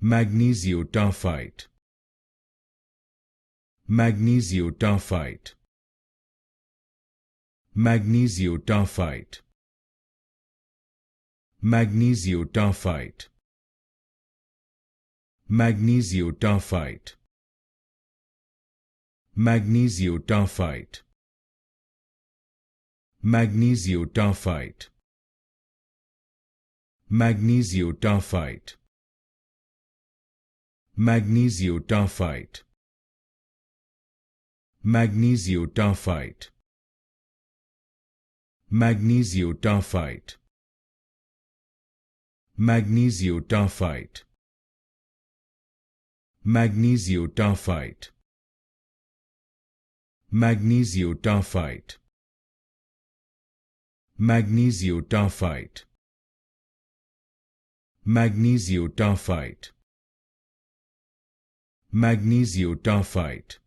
Magnesiotaaffeite. Magnesiotaaffeite. Magnesiotaaffeite. Magnesiotaaffeite. Magnesiotaaffeite. Magnesiotaaffeite. Magnesiotaaffeite. Magnesiotaaffeite. Magnesiotaaffeite. Magnesiotaaffeite. Magnesiotaaffeite. Magnesiotaaffeite. Magnesiotaaffeite. Magnesiotaaffeite. Magnesiotaaffeite. Magnesiotaaffeite. Magnesiotaaffeite.